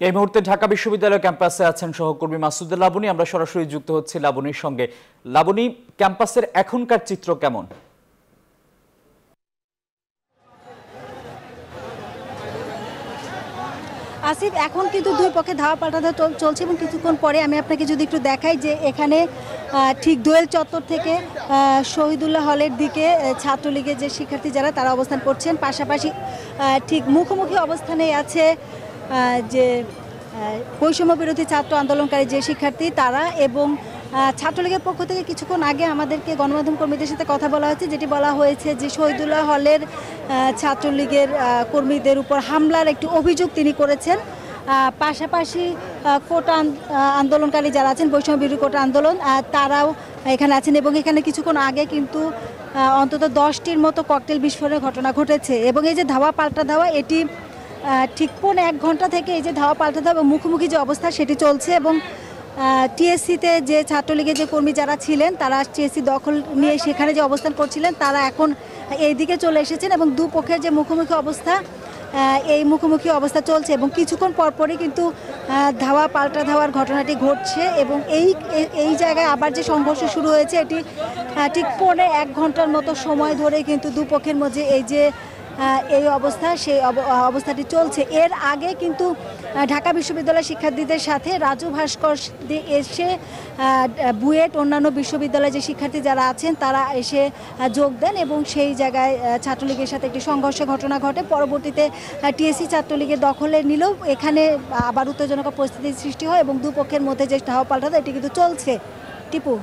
এই মুহূর্তে ঢাকা বিশ্ববিদ্যালয় ক্যাম্পাসে আছেন সহকর্মী মাসুদুল লাবনী। আমরা সরাসরি যুক্ত হচ্ছি লাবনীর সঙ্গে। লাবনী, ক্যাম্পাসের এখনকার চিত্র কেমন? আসিফ, এখন কিন্তু দুই পক্ষে ধাওয়া পাল্টা চলছে এবং কিছুক্ষণ পরে আমি আপনাকে যদি একটু দেখাই যে এখানে ঠিক দোয়েল চত্বর থেকে শহীদুল্লাহ হলের দিকে ছাত্রলীগের যে শিক্ষার্থী যারা তারা অবস্থান করছেন, পাশাপাশি ঠিক মুখোমুখি অবস্থানে আছে যে বৈষম্য বিরোধী ছাত্র আন্দোলনকারী যে শিক্ষার্থী তারা, এবং ছাত্রলীগের পক্ষ থেকে কিছুক্ষণ আগে আমাদেরকে গণমাধ্যম কর্মীদের সাথে কথা বলা হয়েছে, যেটি বলা হয়েছে যে শহীদুল্লাহ হলের ছাত্রলীগের কর্মীদের উপর হামলার একটি অভিযোগ তিনি করেছেন। পাশাপাশি কোটা আন্দোলনকারী যারা আছেন, বৈষম্য বিরোধী কোটা আন্দোলন, তারাও এখানে আছেন এবং এখানে কিছুক্ষণ আগে কিন্তু অন্তত 10টির মতো ককটেল বিস্ফোরণের ঘটনা ঘটেছে। এবং এই যে ধাওয়া পাল্টা ধাওয়া, এটি ঠিক 1 ঘন্টা থেকে এই যে ধাওয়া পাল্টা ধাওয়া মুখোমুখি যে অবস্থা সেটি চলছে। এবং টিএসসিতে যে ছাত্রলীগের যে কর্মী যারা ছিলেন তারা টিএসসি দখল নিয়ে সেখানে যে অবস্থান করছিলেন তারা এখন এই দিকে চলে এসেছেন এবং দুপক্ষের যে মুখোমুখি অবস্থা, এই মুখোমুখি অবস্থা চলছে এবং কিছুক্ষণ পরপরই কিন্তু ধাওয়া পাল্টা ধাওয়ার ঘটনাটি ঘটছে। এবং এই জায়গায় আবার যে সংঘর্ষ শুরু হয়েছে এটি ঠিক 1 ঘন্টার মতো সময় ধরে কিন্তু দুপক্ষের মধ্যে এই অবস্থা, সেই অবস্থাটি চলছে। এর আগে কিন্তু ঢাকা বিশ্ববিদ্যালয়ের শিক্ষার্থীদের সাথে রাজু ভাস্কর এসে বুয়েট অন্যান্য বিশ্ববিদ্যালয়ের যে শিক্ষার্থী যারা আছেন তারা এসে যোগ দেন এবং সেই জায়গায় ছাত্রলীগের সাথে একটি সংঘর্ষের ঘটনা ঘটে। পরবর্তীতে টিএসসি ছাত্রলীগের দখলে নিলেও এখানে আবার উত্তেজনক পরিস্থিতির সৃষ্টি হয় এবং দুপক্ষের মধ্যে যে ধাওয়া পাল্টা এটি কিন্তু চলছে। টিপু।